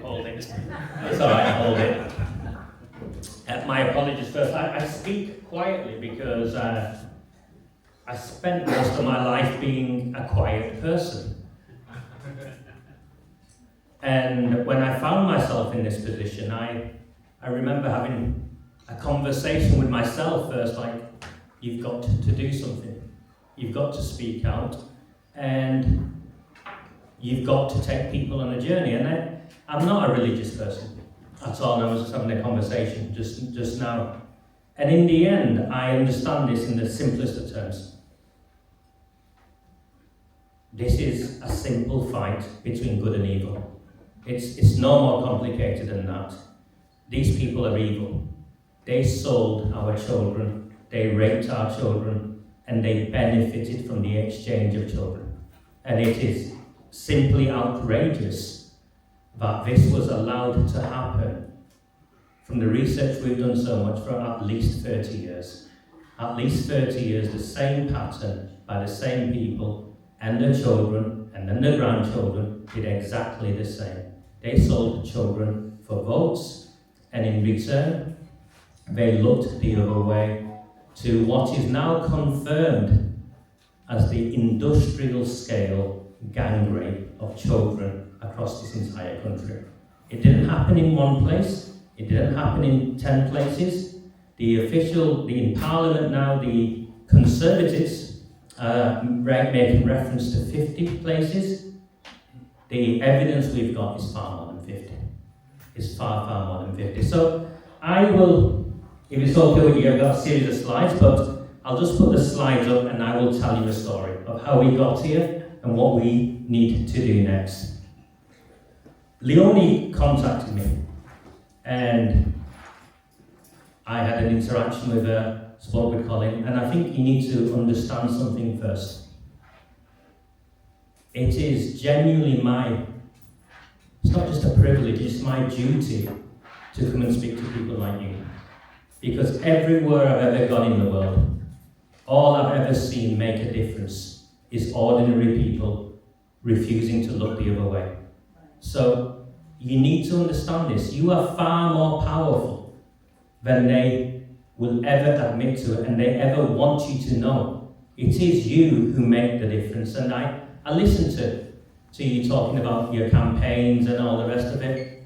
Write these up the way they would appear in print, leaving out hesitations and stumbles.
hold it. It's all right, I'll hold it. My apologies first. I speak quietly because I spent most of my life being a quiet person. And when I found myself in this position, I remember having a conversation with myself first, like, you've got to do something. You've got to speak out. And you've got to take people on a journey. And I'm not a religious person at all. I was just having a conversation just now. And in the end, I understand this in the simplest of terms. This is a simple fight between good and evil. It's no more complicated than that. These people are evil. They sold our children, they raped our children, and they benefited from the exchange of children. And it is simply outrageous that this was allowed to happen. From the research we've done so much for at least 30 years. At least 30 years, the same pattern by the same people, and their children, and then their grandchildren did exactly the same. They sold children for votes, and in return, they looked the other way to what is now confirmed as the industrial scale gang rape of children across this entire country. It didn't happen in one place, it didn't happen in 10 places. In Parliament now, the Conservatives making reference to 50 places. The evidence we've got is far more than 50. It's far, far more than 50. So I will, if it's okay with you, I've got a series of slides, but I'll just put the slides up and I will tell you a story of how we got here and what we need to do next. Leonie contacted me and I had an interaction with her, spoke with Colin, and I think you need to understand something first. It is genuinely it's not just a privilege, it's my duty to come and speak to people like you. Because everywhere I've ever gone in the world, all I've ever seen make a difference is ordinary people refusing to look the other way. So you need to understand this. You are far more powerful than they will ever admit to it and they ever want you to know. It is you who make the difference. And I listen to you talking about your campaigns and all the rest of it.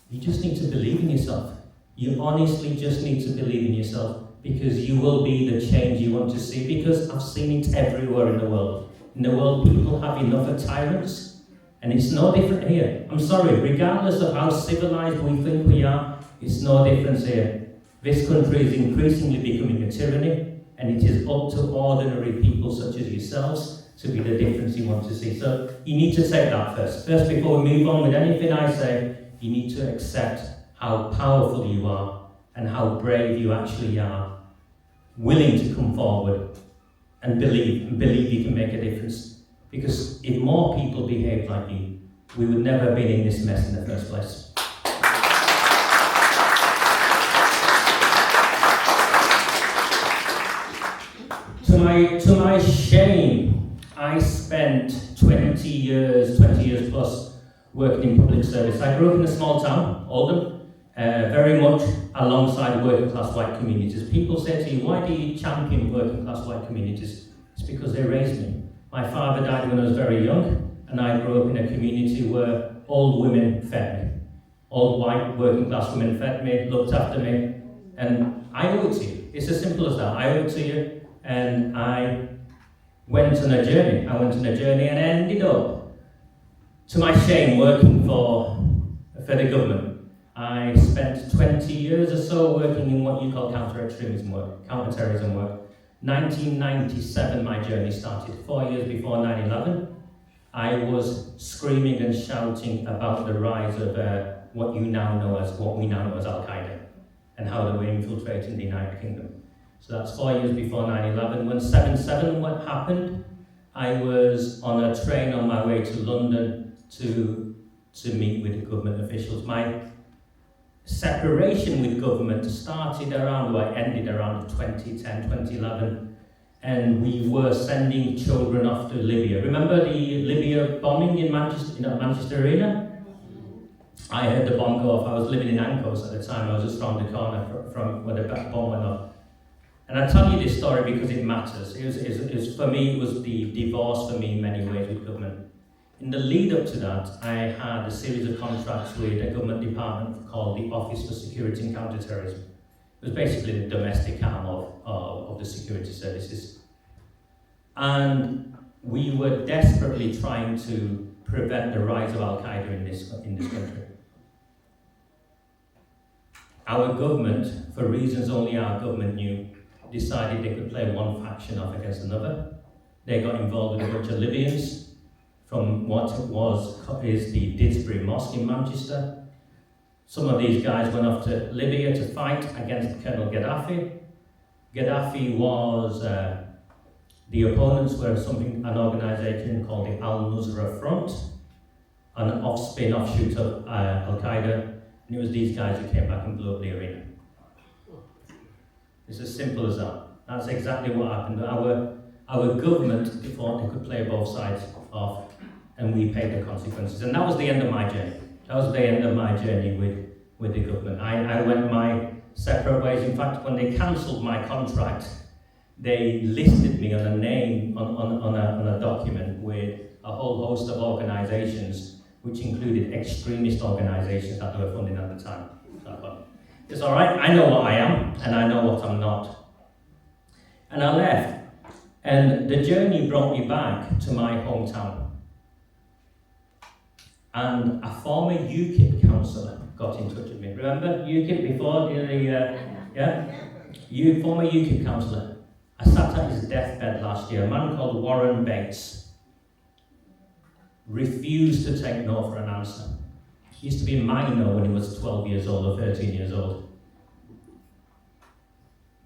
You just need to believe in yourself. You honestly just need to believe in yourself because you will be the change you want to see, because I've seen it everywhere in the world. In the world, people have enough of tyrants, and it's no different here. I'm sorry, regardless of how civilized we think we are, it's no difference here. This country is increasingly becoming a tyranny, and it is up to ordinary people such as yourselves to be the difference you want to see. So you need to take that first. First, before we move on with anything I say, you need to accept how powerful you are and how brave you actually are, willing to come forward and believe you can make a difference. Because if more people behaved like you, we would never have been in this mess in the first place. To my shame, I spent 20 years plus working in public service. I grew up in a small town, Oldham, very much alongside working class white communities. People say to you, why do you champion working class white communities? It's because they raised me. My father died when I was very young, and I grew up in a community where old women fed me. Old white working class women fed me, looked after me, and I owe it to you. It's as simple as that. I owe it to you, and I went on a journey. And ended up, to my shame, working for the government. I spent 20 years or so working in what you call counter-extremism work, counter-terrorism work. 1997 my journey started, 4 years before 9/11. I was screaming and shouting about the rise of what we now know as Al-Qaeda and how they were infiltrating the United Kingdom. So that's 4 years before 9/11. When 7/7 happened, I was on a train on my way to London to meet with government officials. My separation with government ended around 2010, 2011, and we were sending children off to Libya. Remember the Libya bombing in Manchester Arena? I heard the bomb go off. I was living in Ancos at the time. I was just round the corner from where the bomb went off. And I tell you this story because it matters. It was, for me, it was the divorce for me in many ways with government. In the lead up to that, I had a series of contracts with a government department called the Office for Security and Counter-Terrorism. It was basically the domestic arm of the security services. And we were desperately trying to prevent the rise of Al-Qaeda in this country. Our government, for reasons only our government knew, decided they could play one faction off against another. They got involved with a bunch of Libyans from what is the Didsbury Mosque in Manchester. Some of these guys went off to Libya to fight against Colonel Gaddafi. Gaddafi was, the opponents were an organisation called the Al-Nusra Front, an offshoot of Al-Qaeda, and it was these guys who came back and blew up the arena. It's as simple as that. That's exactly what happened. Our government thought they could play both sides off, and we paid the consequences. And that was the end of my journey. That was the end of my journey with the government. I went my separate ways. In fact, when they cancelled my contract, they listed me on a name on a document with a whole host of organisations, which included extremist organisations that they were funding at the time. So I thought, it's all right, I know what I am, and I know what I'm not. And I left, and the journey brought me back to my hometown. And a former UKIP councillor got in touch with me. Remember UKIP before? Former UKIP councillor. I sat at his deathbed last year. A man called Warren Bates refused to take no for an answer. He used to be my no when he was 12 years old or 13 years old.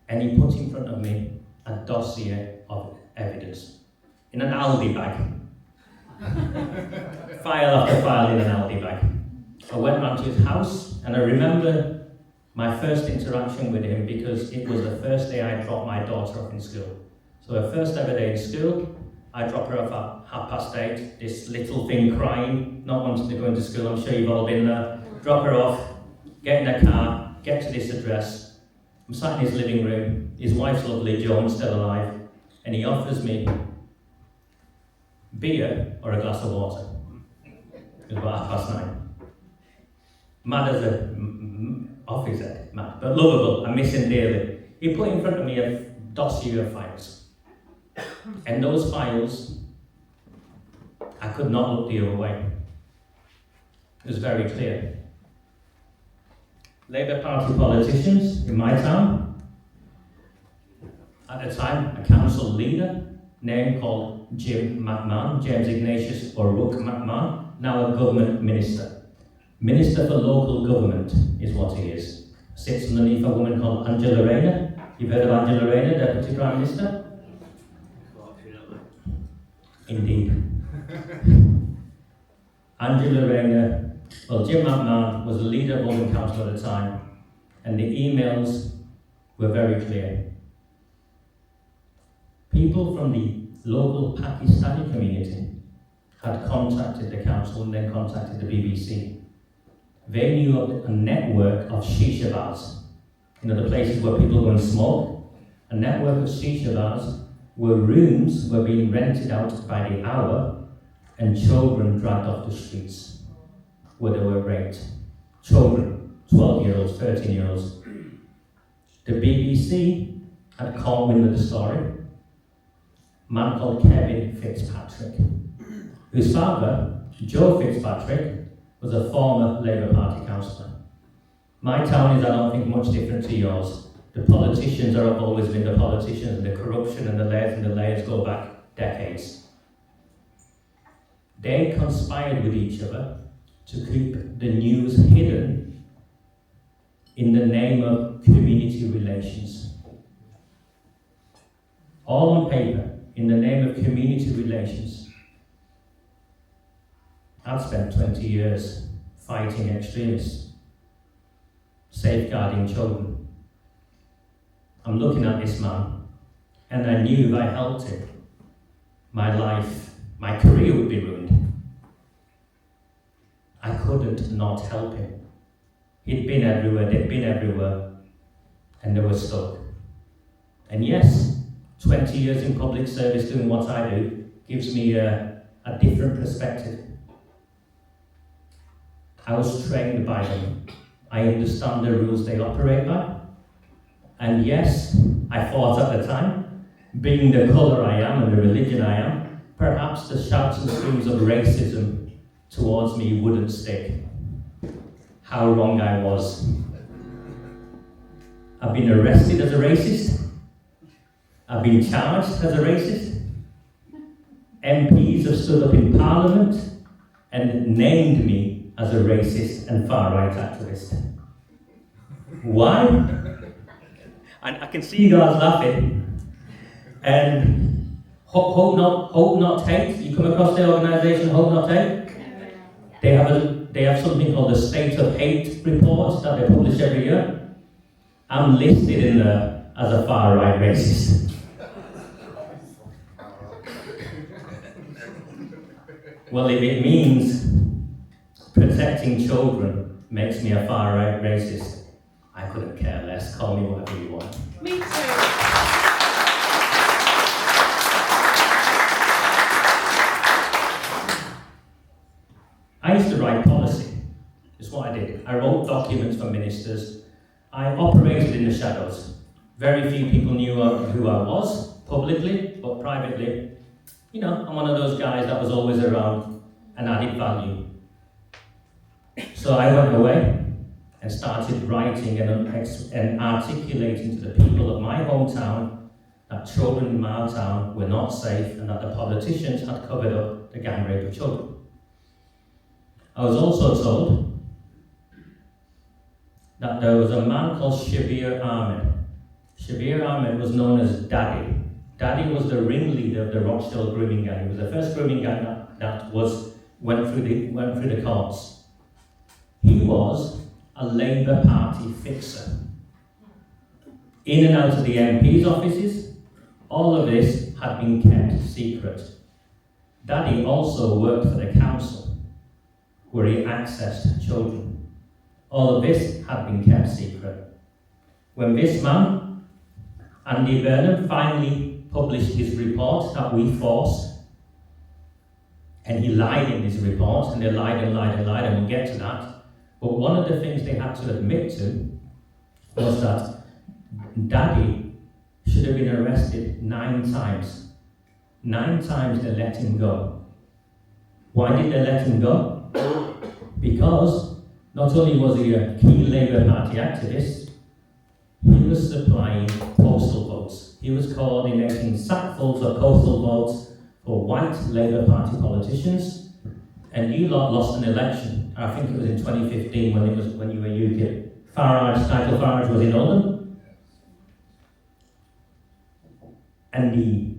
And he put in front of me a dossier of evidence in an Aldi bag. File after file in an Aldi bag. I went round to his house, and I remember my first interaction with him because it was the first day I dropped my daughter off in school. So her first ever day in school, I drop her off at 8:30, this little thing crying, not wanting to go into school. I'm sure you've all been there. Drop her off, get in a car, get to this address. I'm sat in his living room. His wife's lovely, Joan, still alive, and he offers me beer or a glass of water. It was about 9:30. Mad as a officer, mad, but lovable. I miss him dearly. He put in front of me a dossier of files. And those files, I could not look the other way. It was very clear. Labour Party politicians in my town, at the time, a council leader, name called Jim McMahon, James Ignatius O'Rourke McMahon, now a government minister. Minister for local government is what he is. Sits underneath a woman called Angela Rayner. You've heard of Angela Rayner, Deputy Prime Minister? Indeed. Angela Rayner, well, Jim McMahon was the leader of Oldham Council at the time, and the emails were very clear. People from the local Pakistani community had contacted the council and then contacted the BBC. They knew of a network of shisha bars, the places where people go and smoke, a network of shisha bars where rooms were being rented out by the hour and children dragged off the streets where they were raped. Children, 12-year-olds, 13-year-olds. The BBC had caught wind of the story. A man called Kevin Fitzpatrick, whose father, Joe Fitzpatrick, was a former Labour Party councillor. My town is, I don't think, much different to yours. The politicians have always been the politicians, and the corruption and the layers go back decades. They conspired with each other to keep the news hidden in the name of community relations. All on paper, in the name of community relations. I've spent 20 years fighting extremists, safeguarding children. I'm looking at this man, and I knew if I helped him, my life, my career would be ruined. I couldn't not help him. He'd been everywhere, they'd been everywhere, and they were stuck. And yes, 20 years in public service doing what I do gives me a different perspective. I was trained by them. I understand the rules they operate by. And yes, I thought at the time, being the colour I am and the religion I am, perhaps the shouts and screams of racism towards me wouldn't stick. How wrong I was. I've been arrested as a racist. I've been charged as a racist. MPs have stood up in Parliament and named me as a racist and far-right activist. Why? And I can see you guys laughing. And Hope Not Hate. You come across the organisation Hope Not Hate? They have something called the State of Hate report that they publish every year. I'm listed in there as a far-right racist. Well, if it means protecting children makes me a far-right racist, I couldn't care less. Call me whatever you want. Me too. I used to write policy. It's what I did. I wrote documents for ministers. I operated in the shadows. Very few people knew who I was, publicly, but privately, you know, I'm one of those guys that was always around and added value. So I went away and started writing and articulating to the people of my hometown that children in my town were not safe and that the politicians had covered up the gang rape of children. I was also told that there was a man called Shabir Ahmed. Shabir Ahmed was known as Daddy. Daddy was the ringleader of the Rochdale grooming gang. It was the first grooming gang that went through the courts. He was a Labour Party fixer. In and out of the MP's offices, all of this had been kept secret. Daddy also worked for the council, where he accessed children. All of this had been kept secret. When this man, Andy Burnham, finally published his report that we forced, and he lied in his report, and they lied, and we'll get to that. But one of the things they had to admit to was that Daddy should have been arrested 9 times. 9 times they let him go. Why did they let him go? Because not only was he a key Labour Party activist, he was supplying postal votes. He was coordinating sackfuls of postal votes for white Labour Party politicians. And you lot lost an election. I think it was in 2015 when you were UKIP. Nigel Farage was in Oldham. And the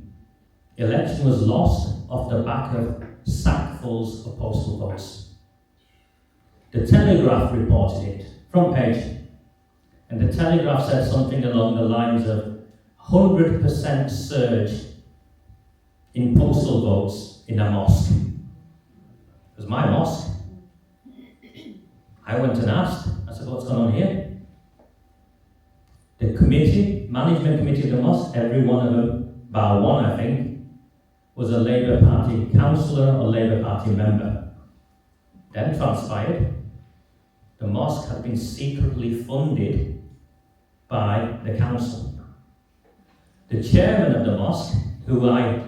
election was lost off the back of sackfuls of postal votes. The Telegraph reported it, front page. And the Telegraph said something along the lines of 100% surge in postal votes in a mosque. It was my mosque. I went and asked, I said, what's going on here? The management committee of the mosque, every one of them, bar one I think, was a Labour Party councillor or Labour Party member. Then transpired, the mosque had been secretly funded by the council. The chairman of the mosque, who I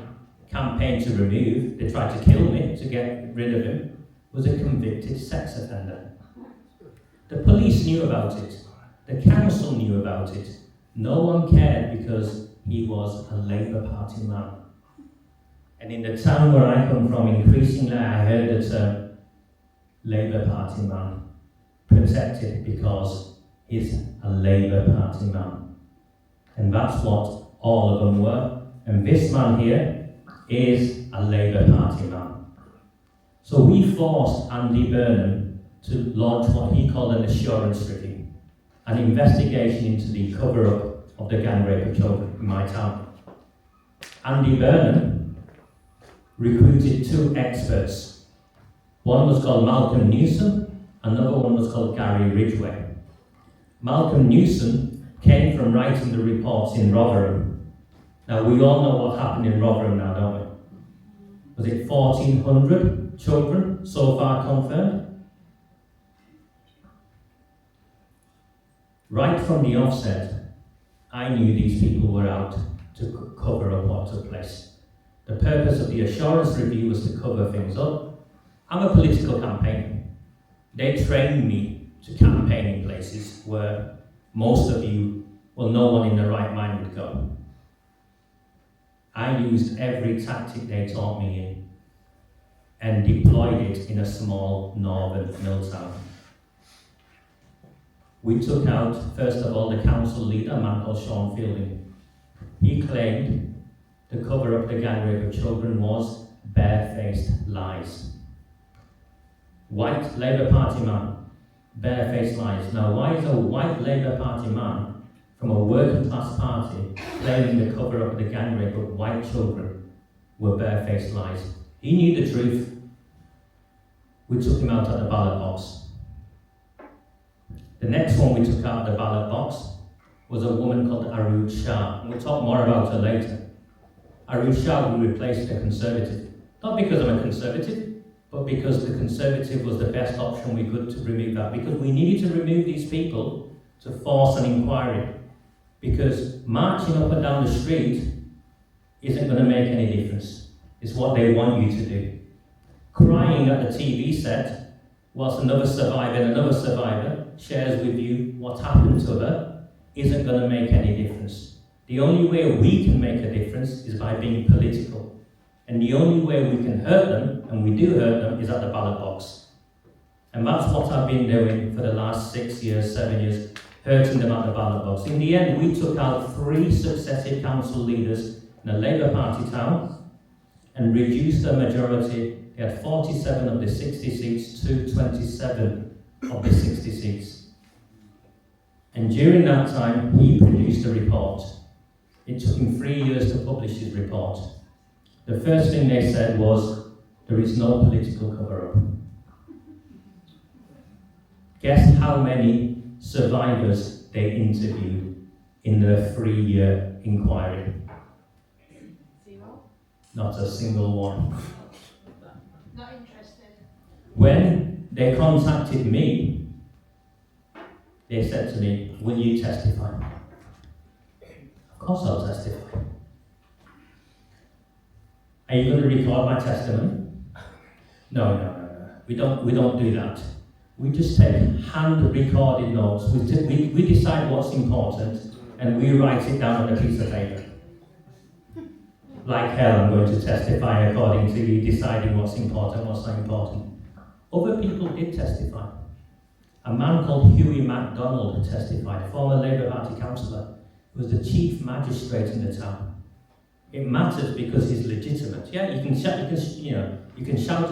campaigned to remove, they tried to kill me to get rid of him, was a convicted sex offender. The police knew about it. The council knew about it. No one cared because he was a Labour Party man. And in the town where I come from, increasingly I heard the term Labour Party man, protected because he's a Labour Party man. And that's what all of them were. And this man here is a Labour Party man. So we forced Andy Burnham to launch what he called an assurance review, an investigation into the cover-up of the gang rape of children in my town. Andy Burnham recruited 2 experts One was called Malcolm Newsom, another one was called Gary Ridgway. Malcolm Newsom came from writing the reports in Rotherham. Now, we all know what happened in Rotherham now, don't we? Was it 1,400 children so far confirmed? Right from the offset, I knew these people were out to cover up what took place. The purpose of the assurance review was to cover things up. I'm a political campaigner. They trained me to campaign in places where most of you, well, no one in their right mind would go. I used every tactic they taught me in and deployed it in a small northern mill town. We took out, first of all, the council leader, a man called Sean Fielding. He claimed the cover up the gang rape of children was barefaced lies. White Labour Party man, barefaced lies. Now, why is a white Labour Party man from a working class party claiming the cover up the gang rape of white children were barefaced lies? He knew the truth. We took him out at the ballot box. The next one we took out of the ballot box was a woman called Arud Shah. And we'll talk more about her later. Arud Shah, we replaced a Conservative. Not because I'm a Conservative, but because the Conservative was the best option we could to remove that. Because we needed to remove these people to force an inquiry. Because marching up and down the street isn't going to make any difference. It's what they want you to do. Crying at the TV set whilst another survivor shares with you what happened to her isn't going to make any difference. The only way we can make a difference is by being political. And the only way we can hurt them, and we do hurt them, is at the ballot box. And that's what I've been doing for the last 6 years, 7 years, hurting them at the ballot box. In the end, we took out 3 successive council leaders in a Labour Party town and reduced their majority. They had 47 of the 60 seats to 27 of the 60 seats. And during that time, he produced a report. It took him 3 years to publish his report. The first thing they said was, there is no political cover-up. Guess how many survivors they interviewed in their 3-year inquiry? 0? Not a single one. Not interested. When they contacted me, they said to me, will you testify? Of course I'll testify. Are you going to record my testimony? No. We don't do that. We just take hand-recorded notes. We decide what's important and we write it down on a piece of paper. Like hell, I'm going to testify according to you deciding what's important, what's not important. Other people did testify. A man called Hughie MacDonald testified, former Labour Party councillor, who was the chief magistrate in the town. It matters because he's legitimate. Yeah, you can shout and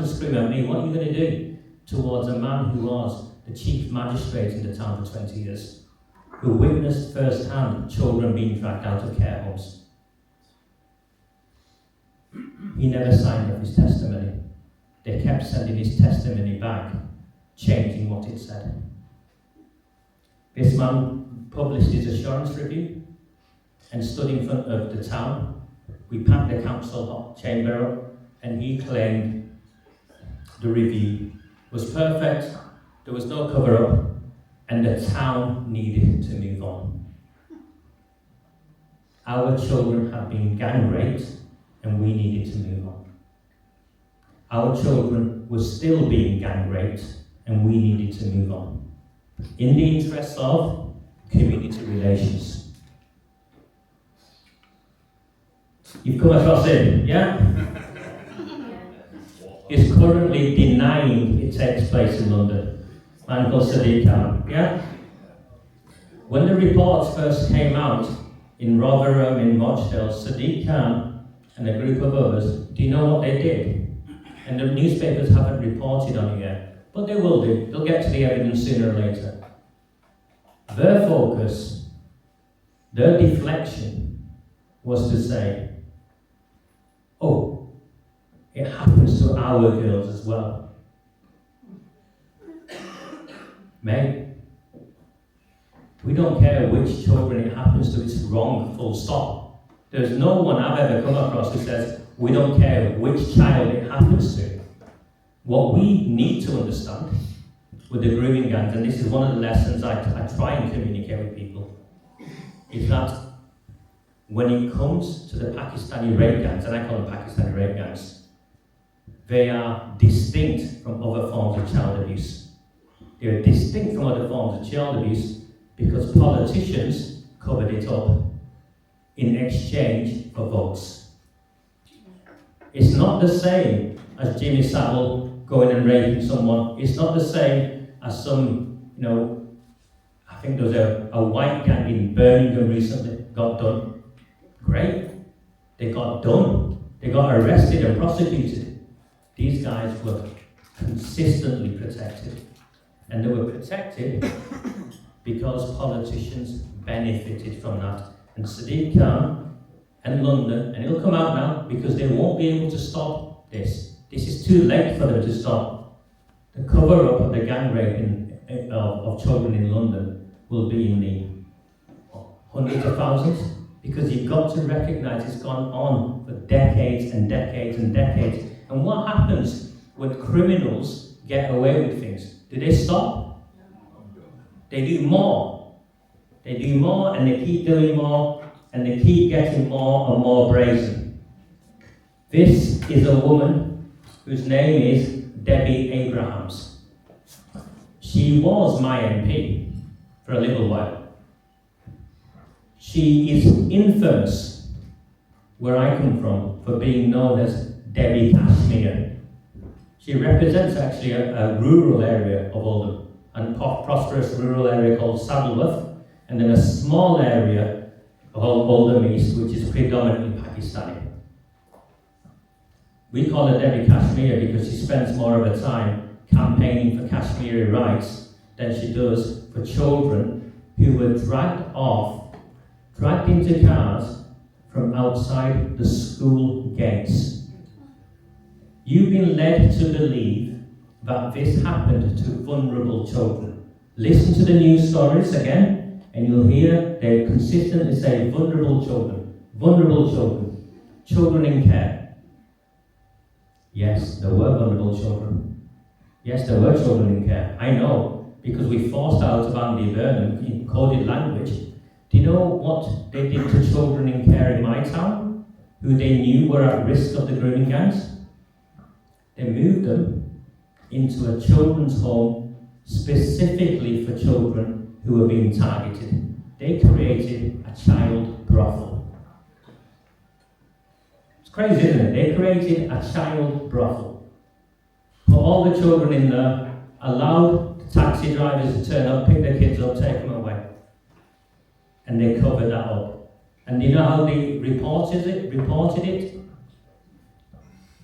scream at me. What are you going to do towards a man who was the chief magistrate in the town for 20 years, who witnessed firsthand children being dragged out of care homes? He never signed up his testimony. They kept sending his testimony back, changing what it said. This man published his assurance review and stood in front of the town. We packed the council chamber, and he claimed the review was perfect, there was no cover-up, and the town needed to move on. Our children had been gang raped, and we needed to move on. Our children were still being gang raped, and we needed to move on. In the interest of community relations. You've come across him, yeah? He's currently denying it takes place in London. Man called Sadiq Khan, yeah? When the reports first came out in Rotherham, in Rochdale, Sadiq Khan and a group of others, do you know what they did? And the newspapers haven't reported on it yet, but they will do. They'll get to the evidence sooner or later. Their focus, their deflection, was to say, oh, it happens to our girls as well. Mate, we don't care which children it happens to, it's wrong, full stop. There's no one I've ever come across who says, we don't care which child it happens to. What we need to understand with the grooming gangs, and this is one of the lessons I try and communicate with people, is that when it comes to the Pakistani rape gangs, and I call them Pakistani rape gangs, they are distinct from other forms of child abuse. They are distinct from other forms of child abuse because politicians covered it up in exchange for votes. It's not the same as Jimmy Savile going and raping someone. It's not the same as some, I think there was a white gang in Birmingham recently got done. Great. They got done. They got arrested and prosecuted. These guys were consistently protected. And they were protected because politicians benefited from that. And Sadiq Khan and London, and it'll come out now because they won't be able to stop this. This is too late for them to stop. The cover-up of the gang raping of children in London will be in the hundreds of thousands, because you've got to recognise it's gone on for decades and decades and decades. And what happens when criminals get away with things? Do they stop? They do more. They do more, and they keep doing more, and they keep getting more and more brazen. This is a woman whose name is Debbie Abrahams. She was my MP for a little while. She is infamous, where I come from, for being known as Debbie Kashmir. She represents actually a rural area of Oldham, and prosperous rural area called Saddleworth, and then a small area of Oldham East, which is predominantly Pakistani. We call her Debbie Kashmir because she spends more of her time campaigning for Kashmiri rights than she does for children who were dragged into cars from outside the school gates. You've been led to believe that this happened to vulnerable children. Listen to the news stories again, and you'll hear they consistently say vulnerable children, children in care. Yes, there were vulnerable children. Yes, there were children in care. I know, because we forced out of Andy Burnham in coded language. Do you know what they did to children in care in my town, who they knew were at risk of the grooming gangs? They moved them into a children's home specifically for children who were being targeted. They created a child brothel. It's crazy, isn't it? They created a child brothel. Put all the children in there, allowed the taxi drivers to turn up, pick their kids up, take them away. And they covered that up. And you know how they reported it?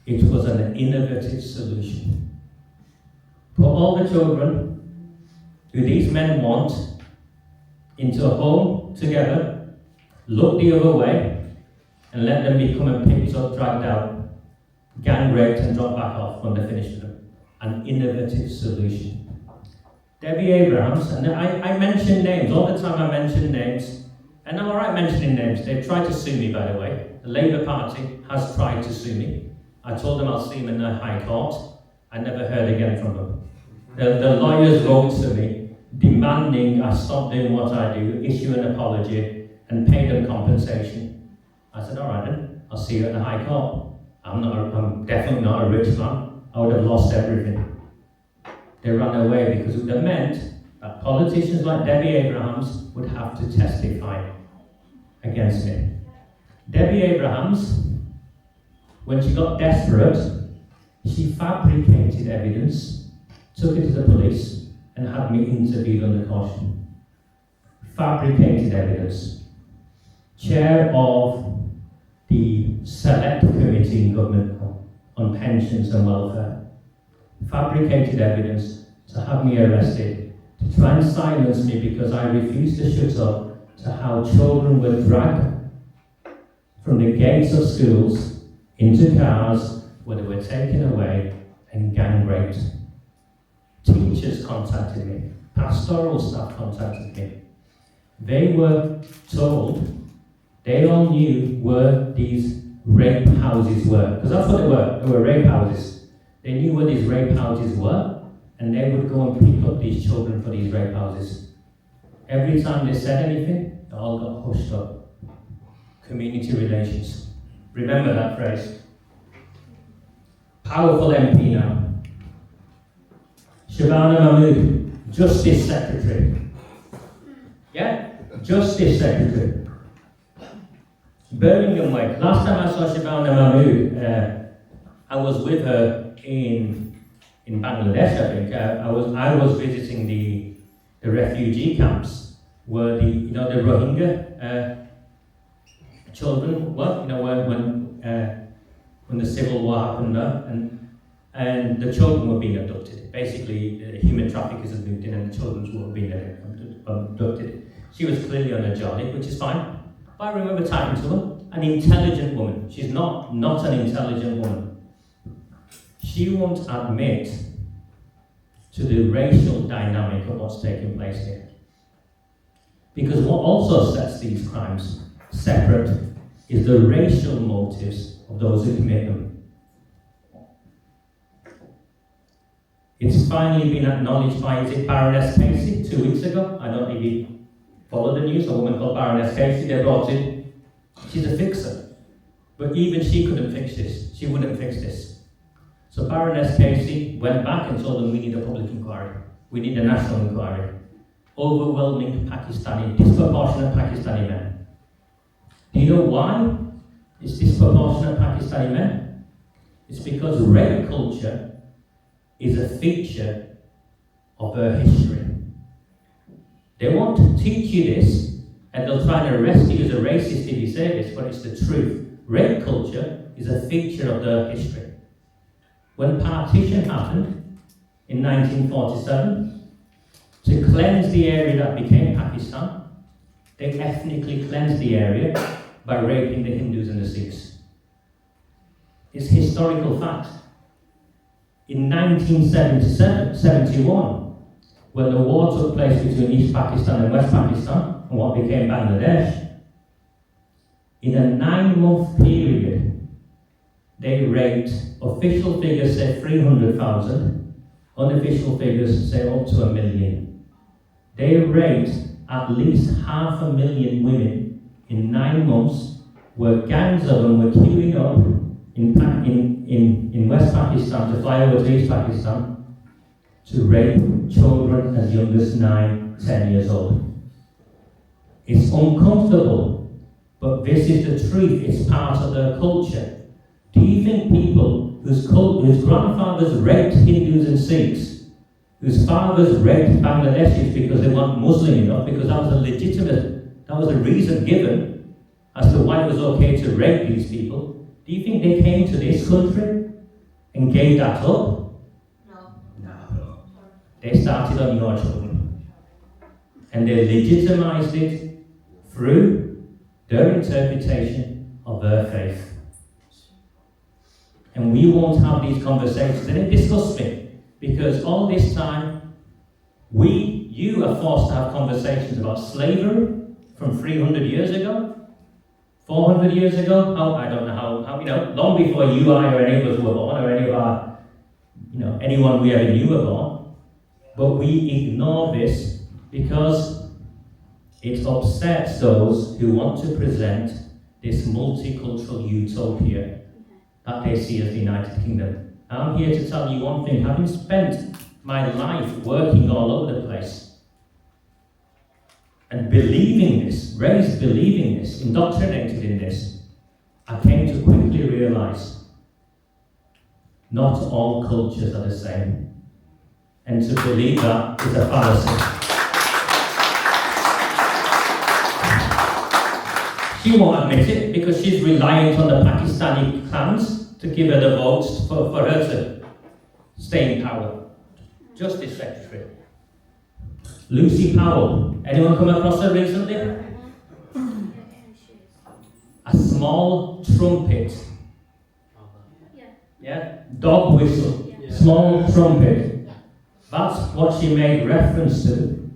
It was an innovative solution. Put all the children who these men want into a home together, look the other way, and let them become and picked up, dragged out, gang raped and dropped back off when they're finished with them. An innovative solution. Debbie Abrahams, and I mention names, all the time I mention names, and I'm alright mentioning names. They've tried to sue me, by the way. The Labour Party has tried to sue me. I told them I'll see them in the High Court. I never heard again from them. The lawyers wrote to me, demanding I stop doing what I do, issue an apology, and pay them compensation. I said, alright then, I'll see you at the High Court. I'm definitely not a rich man. I would have lost everything. They ran away because it meant that politicians like Debbie Abrahams would have to testify against me. Debbie Abrahams, when she got desperate, she fabricated evidence, took it to the police, and had me interviewed under caution. Fabricated evidence. Chair of the Select Committee in government on pensions and welfare. Fabricated evidence to have me arrested, to try and silence me because I refused to shut up to how children were dragged from the gates of schools into cars where they were taken away and gang raped. Teachers contacted me. pastoral staff contacted me. They were told, they all knew where these rape houses were, because that's what they were rape houses. They knew where these rape houses were, and they would go and pick up these children for these rape houses. Every time they said anything, it all got hushed up. Community relations. Remember that phrase. Powerful MP now. Shabana Mahmood, Justice Secretary. Yeah? Justice Secretary. Birmingham Way. Last time I saw Shabana Mahmood, I was with her in Bangladesh, I think. I was visiting the refugee camps where the Rohingya children were, when the civil war happened there, and the children were being abducted. Basically, human traffickers had moved in and the children were being abducted. She was clearly on a journey, which is fine. But I remember talking to her, an intelligent woman. She's not an intelligent woman. She won't admit to the racial dynamic of what's taking place here. Because what also sets these crimes separate is the racial motives of those who commit them. It's finally been acknowledged by, is it Baroness Casey, 2 weeks ago? I don't know if you follow the news, a woman called Baroness Casey, they brought in. She's a fixer. But even she couldn't fix this. She wouldn't fix this. So Baroness Casey went back and told them, we need a public inquiry. We need a national inquiry. Overwhelming disproportionate Pakistani men. Do you know why it's disproportionate Pakistani men? It's because rape culture is a feature of her history. They won't teach you this, and they'll try and arrest you as a racist if you say this, but it's the truth. Rape culture is a feature of their history. When partition happened in 1947, to cleanse the area that became Pakistan, they ethnically cleansed the area by raping the Hindus and the Sikhs. It's historical fact. In 1971, when the war took place between East Pakistan and West Pakistan, and what became Bangladesh, in a 9-month period, they raped, official figures say 300,000, unofficial figures say up to 1 million. They raped at least 500,000 women in 9 months, where gangs of them were queuing up in West Pakistan to fly over to East Pakistan to rape children as young as 9, 10 years old. It's uncomfortable, but this is the truth. It's part of their culture. Do you think people whose grandfathers raped Hindus and Sikhs, whose fathers raped Bangladeshis because they weren't Muslim enough, because that was a reason given as to why it was okay to rape these people, do you think they came to this country and gave that up? No. They started on your children. And they legitimized it through their interpretation of their faith. And we won't have these conversations. And it disgusts me, because all this time, you are forced to have conversations about slavery from 300 years ago, 400 years ago. I don't know how, long before you, I, or any of us were born, or any of our, anyone we ever knew were born. But we ignore this because it upsets those who want to present this multicultural utopia that they see as the United Kingdom. I'm here to tell you one thing. Having spent my life working all over the place and believing this, raised believing this, indoctrinated in this, I came to quickly realize not all cultures are the same. And to believe that is a fallacy. She won't admit it because she's reliant on the Pakistani clans to give her the votes for her to stay in power. Justice Secretary. Lucy Powell. Anyone come across her recently? A small trumpet. Yeah? Dog whistle. Small trumpet. That's what she made reference to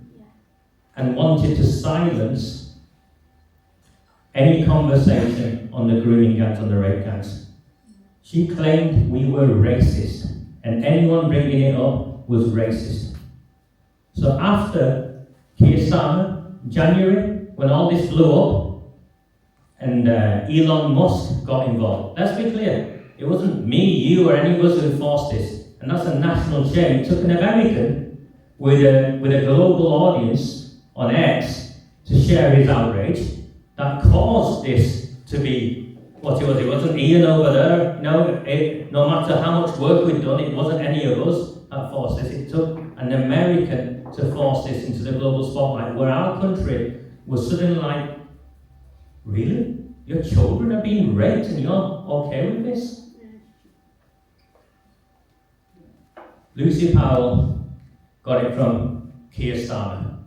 and wanted to silence any conversation on the grooming gangs, on the rape gangs. She claimed we were racist, and anyone bringing it up was racist. So after Keir Starmer, January, when all this blew up, and Elon Musk got involved, let's be clear, it wasn't me, you, or any of us who forced this, and that's a national shame. It took an American with a global audience on X to share his outrage that caused this to be what it was. It wasn't Ian over there. No matter how much work we'd done, it wasn't any of us that forced this. It took an American to force this into the global spotlight, where our country was suddenly like, really? Your children are being raped and you're okay with this? Lucy Powell got it from Keir Starmer.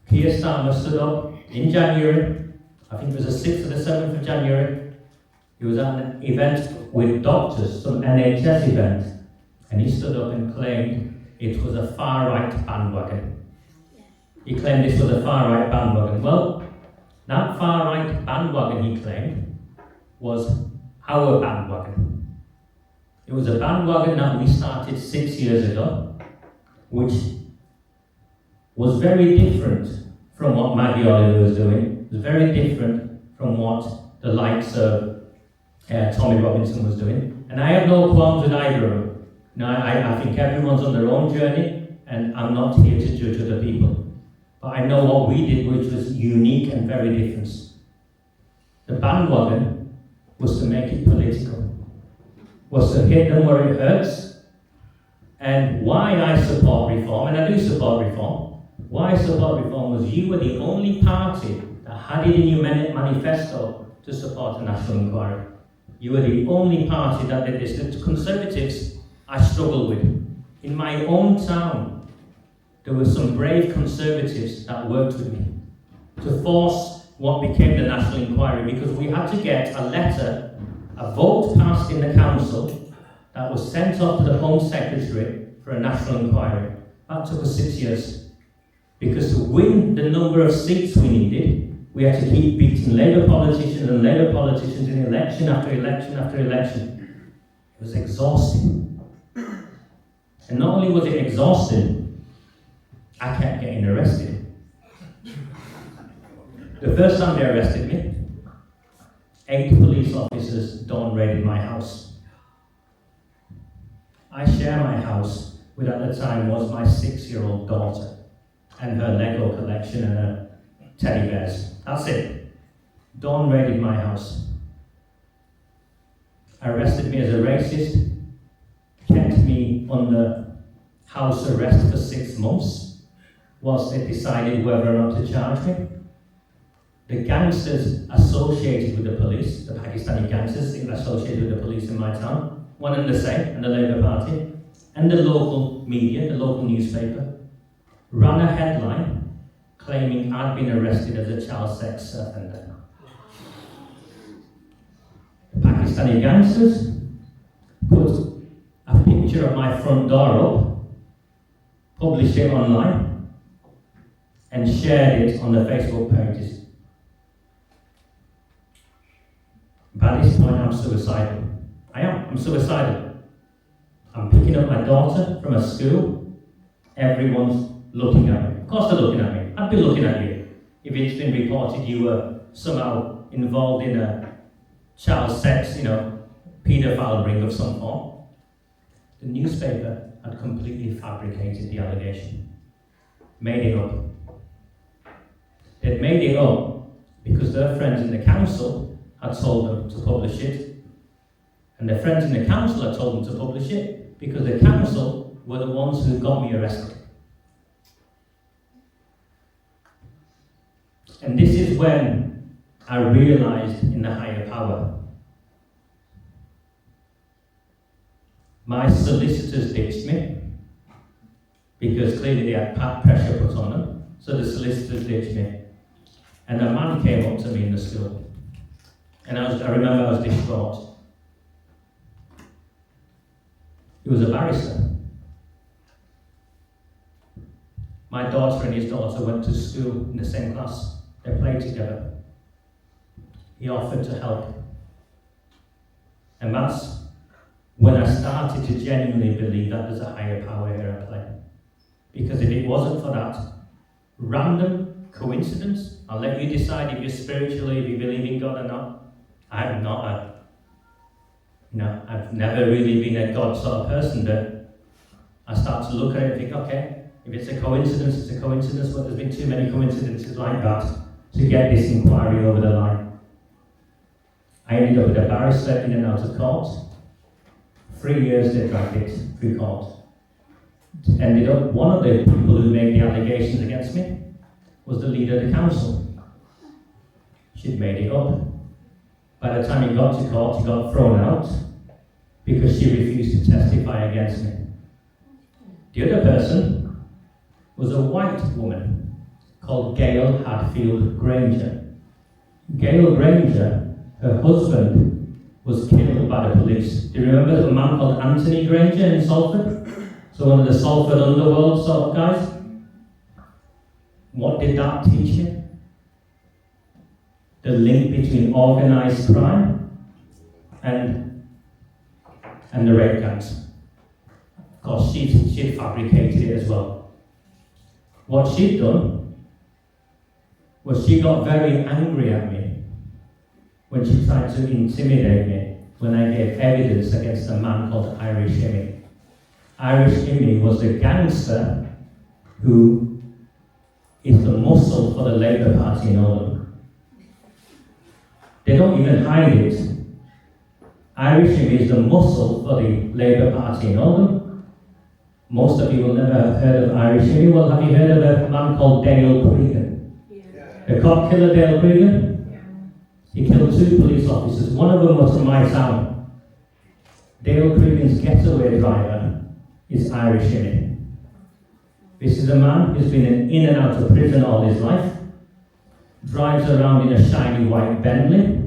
Keir Starmer stood up in January, I think it was the 6th or the 7th of January. He was at an event with doctors, some NHS event, and he stood up and claimed it was a far-right bandwagon. He claimed this was a far-right bandwagon. Well, that far-right bandwagon, he claimed, was our bandwagon. It was a bandwagon that we started 6 years ago, which was very different from what Maggie Oliver was doing. It was very different from what the likes of Tommy Robinson was doing. And I have no qualms with either of them. I think everyone's on their own journey, and I'm not here to judge other people. But I know what we did, which was unique and very different. The bandwagon was to make it political, was to hit them where it hurts. And why I support reform, and I do support reform, why I support reform was you were the only party that had it in your manifesto to support a national inquiry. You were the only party that did this. The Conservatives I struggle with. In my own town, there were some brave Conservatives that worked with me to force what became the national inquiry, because we had to get a letter, a vote passed in the council that was sent off to the Home Secretary for a national inquiry. That took us 6 years. Because to win the number of seats we needed, we had to keep beating Labour politicians and Labour politicians in election after election after election. It was exhausting. And not only was it exhausting, I kept getting arrested. The first time they arrested me, 8 police officers dawn raided my house. I share my house with, at the time, was my 6-year-old daughter and her Lego collection and her teddy bears. That's it. Dawn raided my house. Arrested me as a racist, kept me under house arrest for 6 months whilst they decided whether or not to charge me. The gangsters associated with the police, the Pakistani gangsters associated with the police in my town, one and the same, and the Labour Party, and the local media, the local newspaper, ran a headline claiming I'd been arrested as a child sex offender. The Pakistani gangsters put a picture of my front door up, published it online, and shared it on the Facebook pages. By this point, I'm suicidal. I'm suicidal. I'm picking up my daughter from a school. Everyone's looking at me. Of course they're looking at me. I'd be looking at you if it's been reported you were somehow involved in a child sex, paedophile ring of some form. The newspaper had completely fabricated the allegation. Made it up. They'd made it up because their friends in the council had told them to publish it. And their friends in the council had told them to publish it because the council were the ones who got me arrested. And this is when I realized in the higher power. My solicitors ditched me because clearly they had pressure put on them. So the solicitors ditched me. And a man came up to me in the school. And I remember I was distraught. He was a barrister. My daughter and his daughter went to school in the same class. They played together. He offered to help. And that's when I started to genuinely believe that there's a higher power here at play. Because if it wasn't for that random coincidence, I'll let you decide if you're spiritually, if you believe in God or not. I've never really been a God sort of person, but I start to look at it and think, okay, if it's a coincidence, it's a coincidence, but there's been too many coincidences like that to get this inquiry over the line. I ended up with a barrister in and out of court. 3 years they dragged it through court. Ended up, one of the people who made the allegations against me was the leader of the council. She'd made it up. By the time he got to court, he got thrown out because she refused to testify against me. The other person was a white woman called Gail Hadfield Granger. Gail Granger, her husband, was killed by the police. Do you remember a man called Anthony Granger in Salford? So one of the Salford underworld sort of guys. What did that teach me? The link between organised crime and the rape gangs. Of course, she'd fabricated it as well. What she'd done was she got very angry at me when she tried to intimidate me when I gave evidence against a man called Irish Immy. Irish Immy was a gangster who is the muscle for the Labour Party in Oldham. They don't even hide it. Irish Immy is the muscle for the Labour Party in Oldham. Most of you will never have heard of Irish Immy. Well, have you heard of a man called Dale Cregan? Yeah. The cop killer Dale Cregan? He killed 2 police officers. One of them was from my town. Dale Cregan's getaway driver is Irish Immy. This is a man who's been in and out of prison all his life, drives around in a shiny white Bentley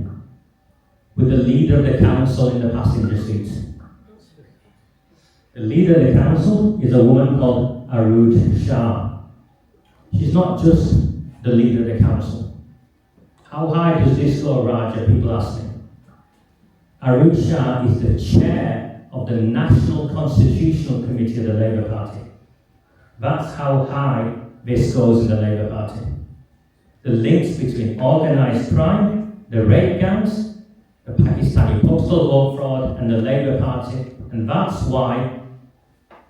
with the leader of the council in the passenger seat. The leader of the council is a woman called Arooj Shah. She's not just the leader of the council. How high does this go, Raja? People ask me. Arooj Shah is the chair of the National Constitutional Committee of the Labour Party. That's how high this goes in the Labour Party. The links between organised crime, the rape gangs, the Pakistani postal vote fraud, and the Labour Party, and that's why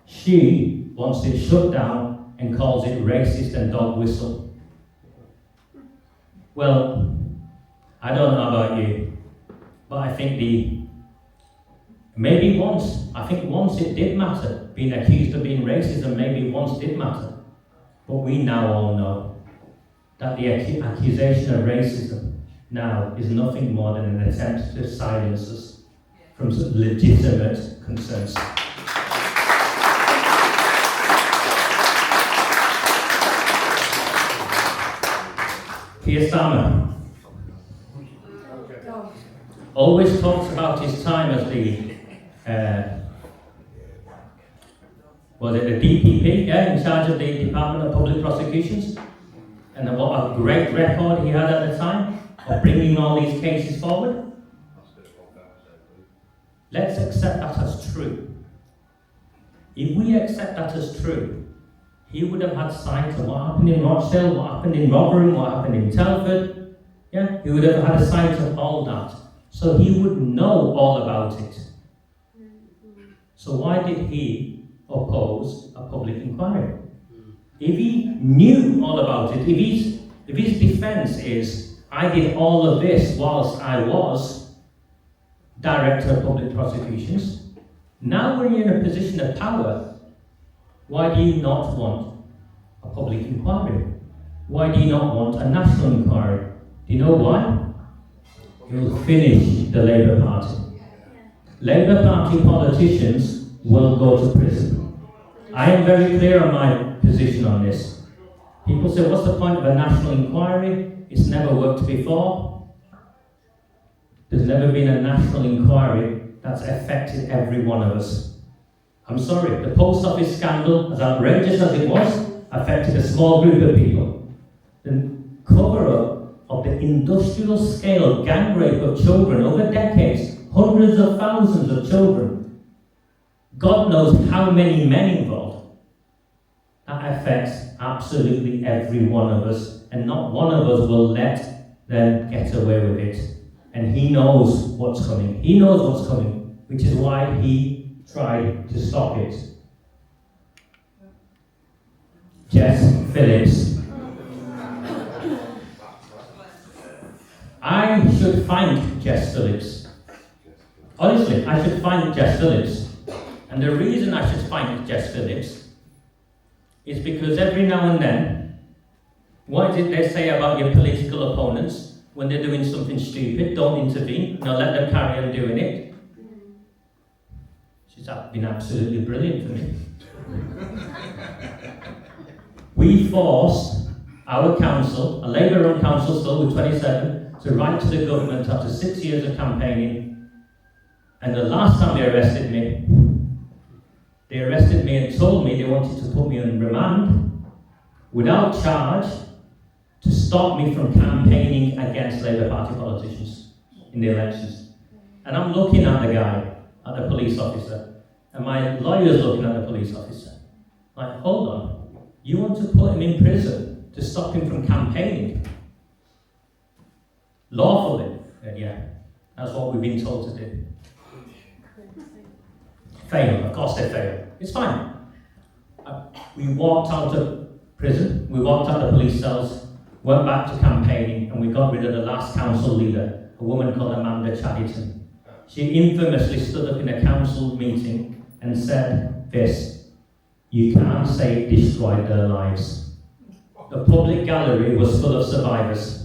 she wants it shut down and calls it racist and dog whistle. Well, I don't know about you, but I think once it did matter. Being accused of being racist, and maybe once did matter. But we now all know that the accusation of racism now is nothing more than an attempt to silence us from legitimate concerns. Keir Starmer always talks about his time as the DPP, in charge of the Department of Public Prosecutions, and what a great record he had at the time of bringing all these cases forward. Let's accept that as true. If we accept that as true, he would have had sight of what happened in Rochdale, what happened in Rotherham, what happened in Telford. Yeah, he would have had a sight of all that. So he would know all about it. So why did he oppose a public inquiry? If he knew all about it, if his defense is, I did all of this whilst I was Director of Public Prosecutions, now when you're in a position of power, why do you not want a public inquiry? Why do you not want a national inquiry? Do you know why? You'll finish the Labour Party. Labour Party politicians will go to prison. I am very clear on my position on this. People say, what's the point of a national inquiry? It's never worked before. There's never been a national inquiry that's affected every one of us. I'm sorry, the post office scandal, as outrageous as it was, affected a small group of people. The cover-up of the industrial scale gang rape of children over decades, hundreds of thousands of children. God knows how many men involved. That affects absolutely every one of us, and not one of us will let them get away with it. And He knows what's coming. He knows what's coming, which is why He tried to stop it. Jess Phillips. I should find Jess Phillips. Honestly, I should find Jess Phillips. And the reason I should find Jess Phillips is because every now and then, what is it they say about your political opponents when they're doing something stupid? Don't intervene. No, let them carry on doing it. She's been absolutely brilliant for me. We forced our council, a Labour-run council still with 27, to write to the government after 6 years of campaigning. And the last time they arrested me and told me they wanted to put me on remand without charge to stop me from campaigning against Labour Party politicians in the elections. And I'm looking at the guy, at the police officer, and my lawyer's looking at the police officer. Like, hold on, you want to put him in prison to stop him from campaigning? Lawfully? Yeah, that's what we've been told to do. Fail, of course they fail. It's fine. We walked out of prison, we walked out of police cells, went back to campaigning, and we got rid of the last council leader, a woman called Amanda Chadderton. She infamously stood up in a council meeting and said this: "You can't say it destroyed their lives." The public gallery was full of survivors.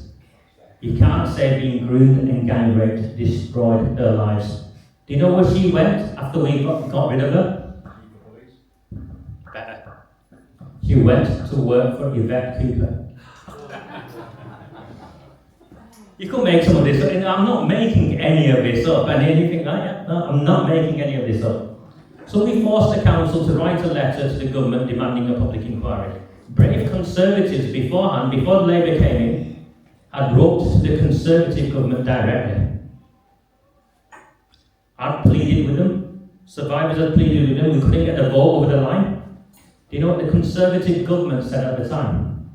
You can't say being groomed and gang raped destroyed their lives. Do you know where she went after we got rid of her? Better. She went to work for Yvette Cooper. You could make some of this up. I'm not making any of this up and anything like that. No, I'm not making any of this up. So we forced the council to write a letter to the government demanding a public inquiry. Brave Conservatives beforehand, before Labour came in, had wrote to the Conservative government directly. I'd pleaded with them. Survivors had pleaded with them. We couldn't get the vote over the line. Do you know what the Conservative government said at the time?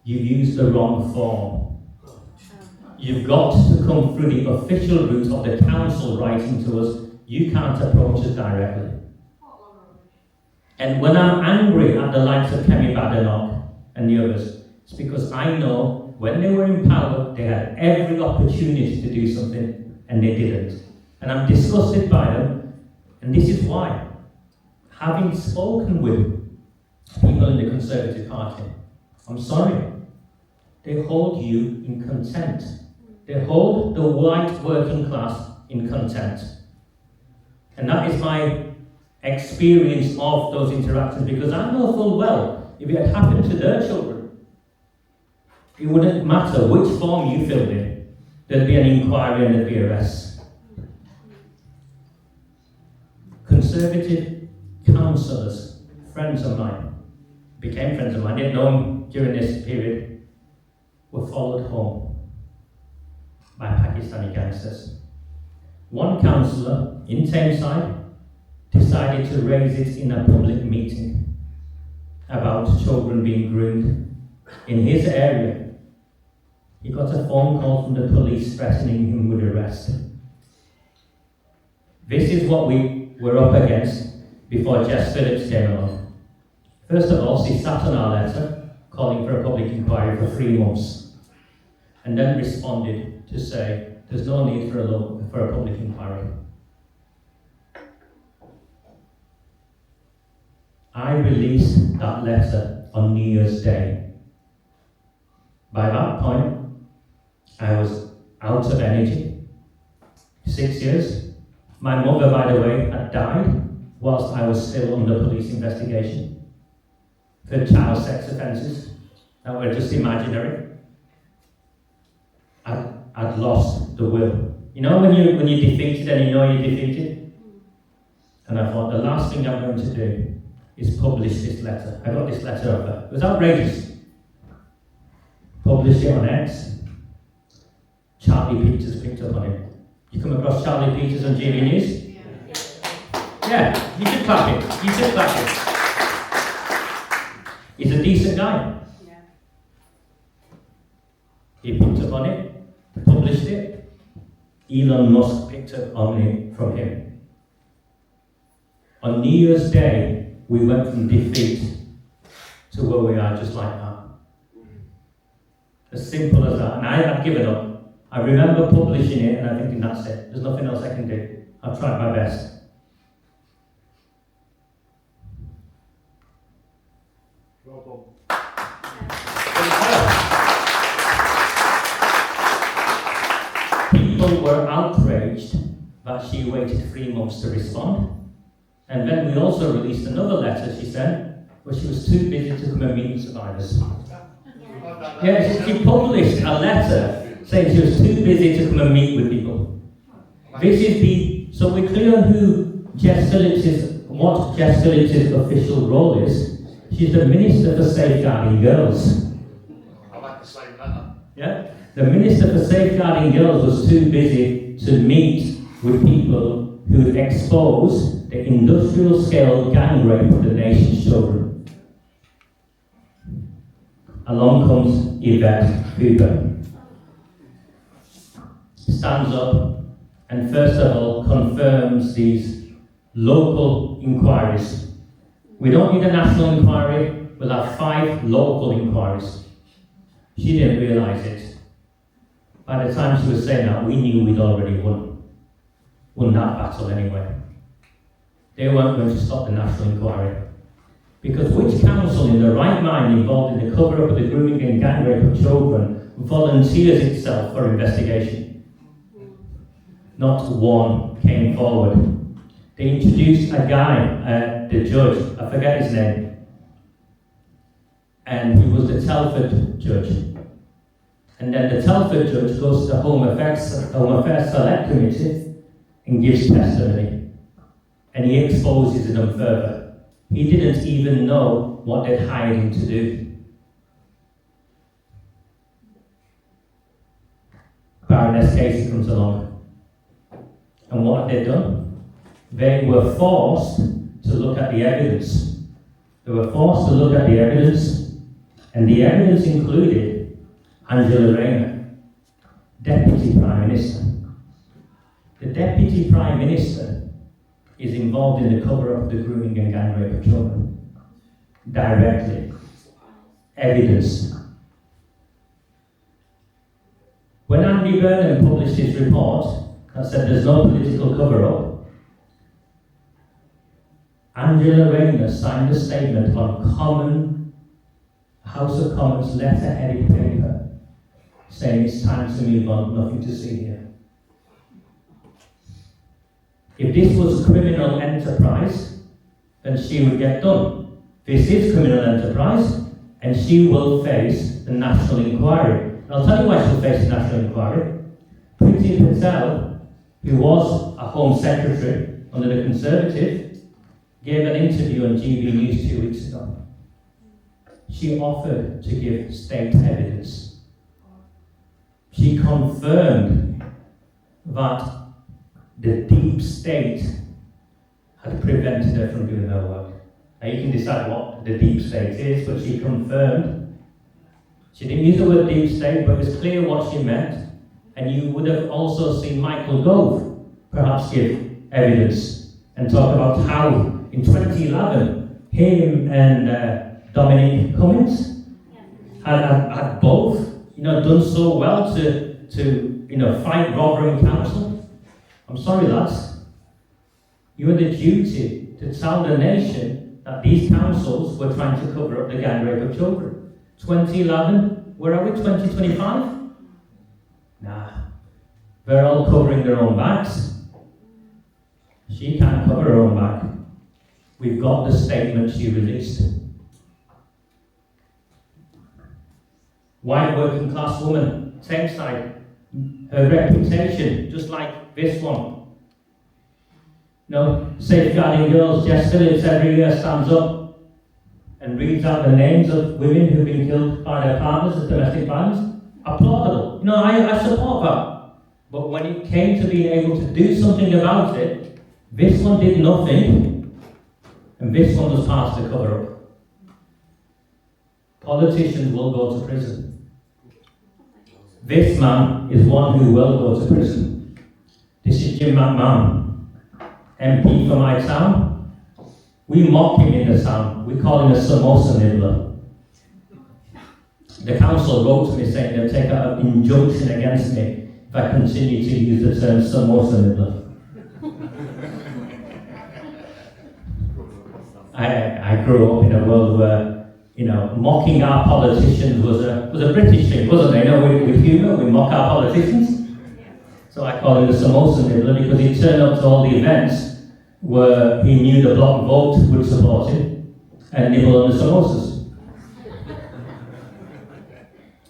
You've used the wrong form. You've got to come through the official route of the council writing to us. You can't approach us directly. And when I'm angry at the likes of Kemi Badenoch and the others, it's because I know when they were in power, they had every opportunity to do something, and they didn't. And I'm disgusted by them, and this is why. Having spoken with people in the Conservative Party, I'm sorry, they hold you in contempt. They hold the white working class in contempt. And that is my experience of those interactions, because I know full well, if it had happened to their children, it wouldn't matter which form you filled in, there'd be an inquiry and there'd be arrests. Conservative councillors, friends of mine, became friends of mine, didn't know them during this period, were followed home by Pakistani gangsters. One councillor in Tameside decided to raise it in a public meeting about children being groomed in his area. He got a phone call from the police threatening him with arrest. This is what we were up against before Jess Phillips came along. First of all, she sat on our letter calling for a public inquiry for 3 months, and then responded to say there's no need for a public inquiry. I released that letter on New Year's Day. By that point, I was out of energy. 6 years. My mother, by the way, had died whilst I was still under police investigation for child sex offences that were just imaginary. I'd lost the will. You know when you're defeated and you know you're defeated? And I thought the last thing I'm going to do is publish this letter. I got this letter of her. It was outrageous. Published it on X. Charlie Peters picked up on it. You come across Charlie Peters on GB News? Yeah, you should clap it. You should clap it. He's a decent guy. Yeah. He picked up on it, published it. Elon Musk picked up on it from him. On New Year's Day, we went from defeat to where we are, just like that. As simple as that. And I had given up. I remember publishing it and I thinking, that's it. There's nothing else I can do. I've tried my best. Well People were outraged that she waited 3 months to respond. And then we also released another letter she sent, where she was too busy to come and meet with survivors. Yeah, she published a letter saying she was too busy to come and meet with people. This is so we're clear on who Jess Phillips is, what Jess Phillips' official role is. She's the Minister for Safeguarding Girls. I like the same letter. Yeah? The Minister for Safeguarding Girls was too busy to meet with people who would expose the industrial scale gang rape of the nation's children. Along comes Yvette Hooper. Stands up and first of all confirms these local inquiries. We don't need a national inquiry, we'll have 5 local inquiries. She didn't realise it. By the time she was saying that, we knew we'd already won that battle anyway. They weren't going to stop the national inquiry. Because which council in their right mind involved in the cover-up of the grooming and gang rape of children volunteers itself for investigation? Not one came forward. They introduced a guy, the judge, I forget his name, and he was the Telford judge. And then the Telford judge goes to the Home Affairs Select Committee and gives testimony. And he exposes them further. He didn't even know what they'd hired him to do. Baroness Casey comes along. And what have they done? They were forced to look at the evidence. They were forced to look at the evidence, and the evidence included Angela Rayner, Deputy Prime Minister. The Deputy Prime Minister is involved in the cover-up of the grooming and gang rape of children. Directly. Evidence. When Andy Burnham published his report that said there's no political cover-up, Angela Rayner signed a statement on House of Commons letter-headed paper saying it's time to move on, nothing to see here. If this was criminal enterprise, then she would get done. This is criminal enterprise, and she will face the national inquiry. And I'll tell you why she'll face the national inquiry. Priti Patel, who was a Home Secretary under the Conservative, gave an interview on GB News 2 weeks ago. She offered to give state evidence. She confirmed that the deep state had prevented her from doing her work. Now you can decide what the deep state is, but she confirmed. She didn't use the word deep state, but it was clear what she meant. And you would have also seen Michael Gove perhaps give evidence and talk about how in 2011 him and Dominic Cummings had both done so well to fight Rotherham Council. I'm sorry, lads. You had the duty to tell the nation that these councils were trying to cover up the gang rape of children. 2011, where are we? 2025? Nah. They're all covering their own backs. She can't cover her own back. We've got the statement she released. White working class woman, same side. Her reputation, just like this one. Safeguarding girls, Jess Phillips every year stands up and reads out the names of women who've been killed by their partners as domestic violence, applaudable. I support that. But when it came to being able to do something about it, this one did nothing, and this one was part of the cover-up. Politicians will go to prison. This man is one who will go to prison. This is Jim McMahon, MP for my town. We mock him in the town. We call him a samosa nibbler. The council wrote to me saying they'll take out an injunction against me if I continue to use the term samosa nibbler. I grew up in a world where, mocking our politicians was a British thing, wasn't it? With humour, we mock our politicians. So I call him the samosa nibbler because he turned up to all the events where he knew the bloc vote would support him and nibble on the samosas.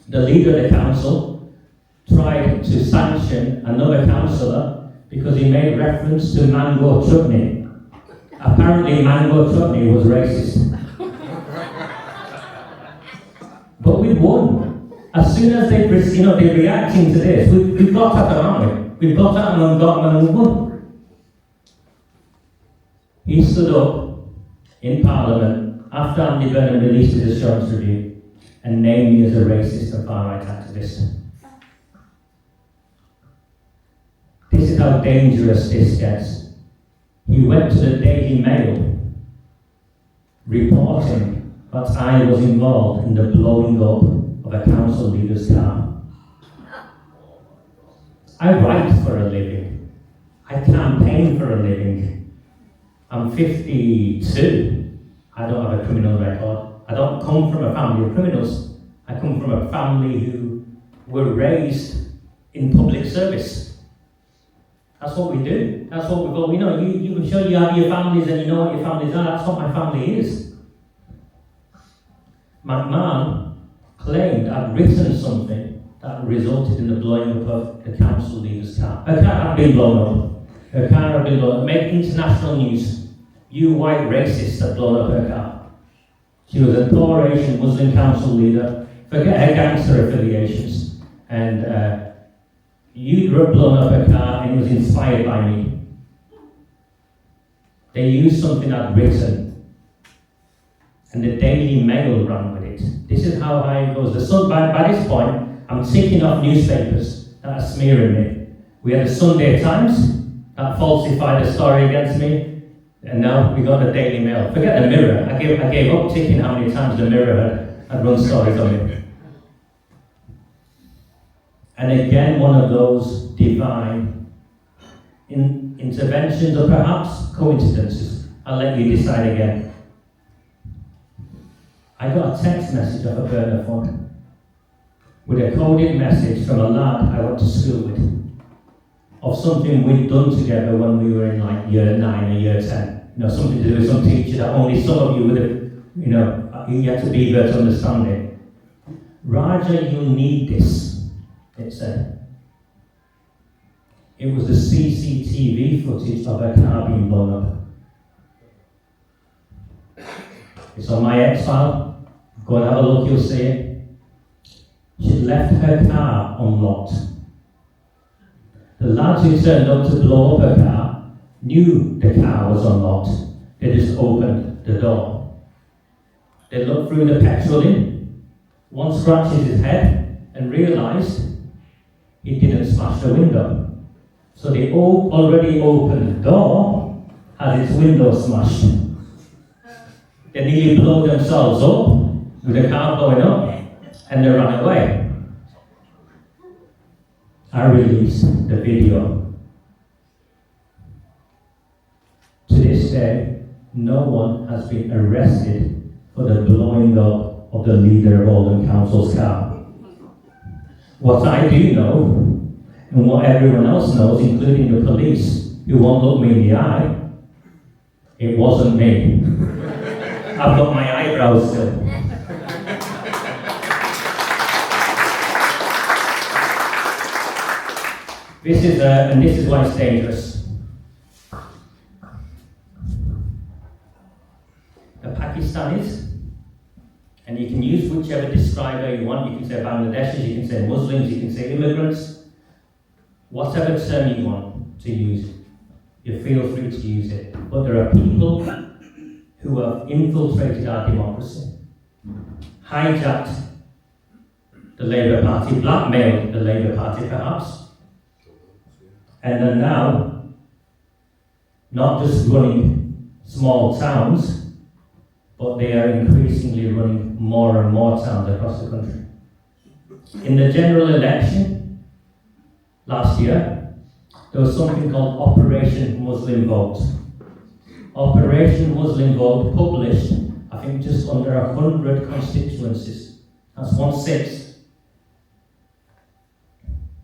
The leader of the council tried to sanction another councillor because he made reference to mango chutney. Apparently mango chutney was racist. But we won. As soon as they're reacting to this, we've got at them, haven't we? We've got at them and got them and we won. He stood up in Parliament after Andy Burnham released his assurance review and named me as a racist and far-right activist. This is how dangerous this gets. He went to the Daily Mail reporting that I was involved in the blowing up of a council leader's car. I write for a living. I campaign for a living. I'm 52. I don't have a criminal record. I don't come from a family of criminals. I come from a family who were raised in public service. That's what we do. That's what we go. You can show you have your families and you know what your families are. That's what my family is. McMahon claimed I'd written something that resulted in the blowing up of the council leader's car. Her car had been blown up. Her car had been blown up. Make international news. You white racists have blown up her car. She was a poor Asian Muslim council leader. Forget her gangster affiliations. And you'd blown up her car and it was inspired by me. They used something I'd written. And the Daily Mail ran with it. This is how high it goes. The Sun, by this point, I'm ticking off newspapers that are smearing me. We had the Sunday Times that falsified a story against me. And now we got the Daily Mail. Forget the Mirror. I gave up ticking how many times the Mirror had run stories on me. And again, one of those divine interventions or perhaps coincidences. I'll let you decide again. I got a text message off a burner phone with a coded message from a lad I went to school with of something we'd done together when we were in year 9 or year 10. Something to do with some teacher that only some of you would have, you had to be there to understand it. Raja, you'll need this, it said. It was the CCTV footage of her car being blown up. It's on my X-file. Go and have a look, you'll see it. She'd left her car unlocked. The lads who turned up to blow up her car knew the car was unlocked. They just opened the door. They looked through the petrol in. One scratches his head and realised he didn't smash the window. So the already opened door had its window smashed. They nearly blew themselves up with the car blowing up and they ran away. I released the video. To this day, no one has been arrested for the blowing up of the leader of Oldham Council's car. What I do know, and what everyone else knows, including the police, who won't look me in the eye, it wasn't me. I've got my eyebrows still. This is why it's dangerous. The Pakistanis describe how you want. You can say Bangladeshis, you can say Muslims, you can say immigrants. Whatever term you want to use, you feel free to use it. But there are people who have infiltrated our democracy, hijacked the Labour Party, blackmailed the Labour Party perhaps, and are now not just running small towns, but they are increasingly running more and more towns across the country. In the general election last year, there was something called Operation Muslim Vote. Operation Muslim Vote published, I think, just under 100 constituencies. That's 1/6,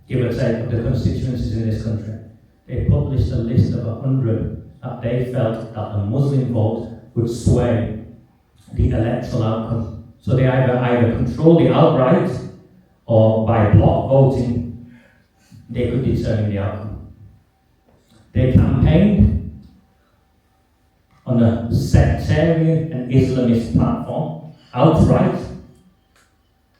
give or take, of the constituencies in this country. They published a list of 100 that they felt that the Muslim vote would sway the electoral outcome. So they either control the outright, or by block voting, they could determine the outcome. They campaigned on a sectarian and Islamist platform, outright.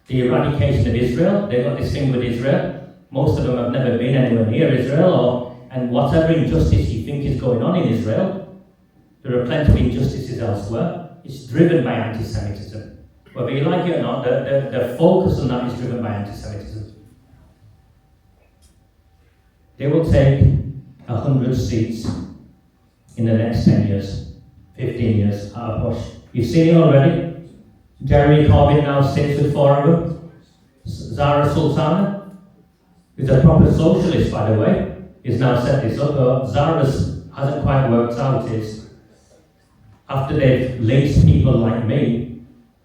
The eradication of Israel, they've got this thing with Israel. Most of them have never been anywhere near Israel, and whatever injustice you think is going on in Israel, there are plenty of injustices elsewhere. It's driven by anti-Semitism. Whether you like it or not, the focus on that is driven by anti-Semitism. They will take 100 seats in the next 10 years, 15 years at a push. You've seen it already. Jeremy Corbyn now sits with 4 of them. Zara Sultana, who's a proper socialist, by the way, is now set this up. But Zara's hasn't quite worked out. Is after they've linked people like me,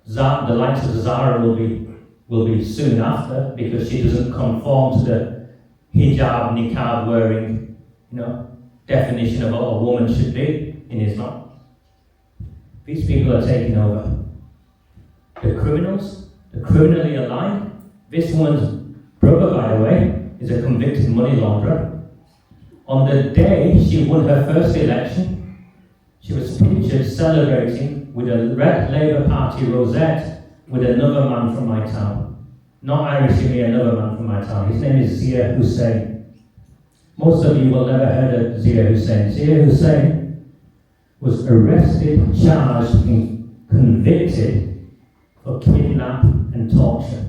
the likes of Zara will be soon after, because she doesn't conform to the hijab, niqab wearing, definition of what a woman should be in Islam. These people are taking over. The criminals, the criminally aligned. This woman's brother, by the way, is a convicted money launderer. On the day she won her first election, she was pictured celebrating with a red Labour Party rosette with another man from my town. Not Irish, you mean another man from my town. His name is Zia Hussein. Most of you will never heard of Zia Hussein. Zia Hussein was arrested, charged, and convicted for kidnap and torture.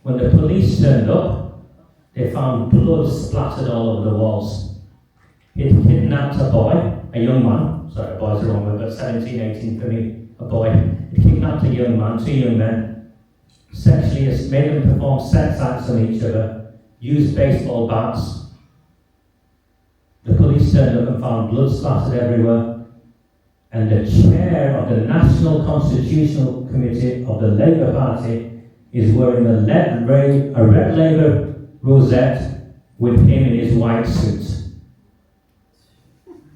When the police turned up, they found blood splattered all over the walls. He'd kidnapped a boy, a young man, sorry, a boy's the wrong word, but 17, 18 for me, a boy. He'd kidnapped a young man, 2 young men, sexually made them perform sex acts on each other, used baseball bats. The police turned up and found blood splattered everywhere, and the chair of the National Constitutional Committee of the Labour Party is wearing a red Labour rosette with him in his white suit.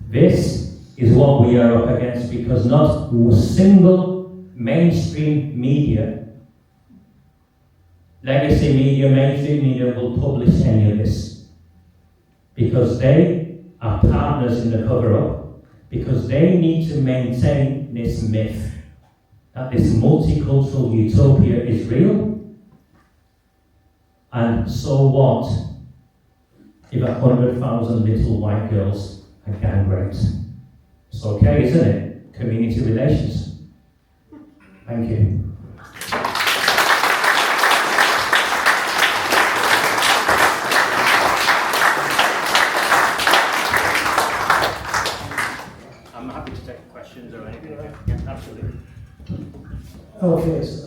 This is what we are up against, because not a single mainstream media, legacy media, mainstream media will publish any of this. Because they are partners in the cover-up, because they need to maintain this myth that this multicultural utopia is real. And so what if 100,000 little white girls are gang raped? It's okay, isn't it? Community relations. Thank you. I'm happy to take questions or anything. Yeah, absolutely. Okay, so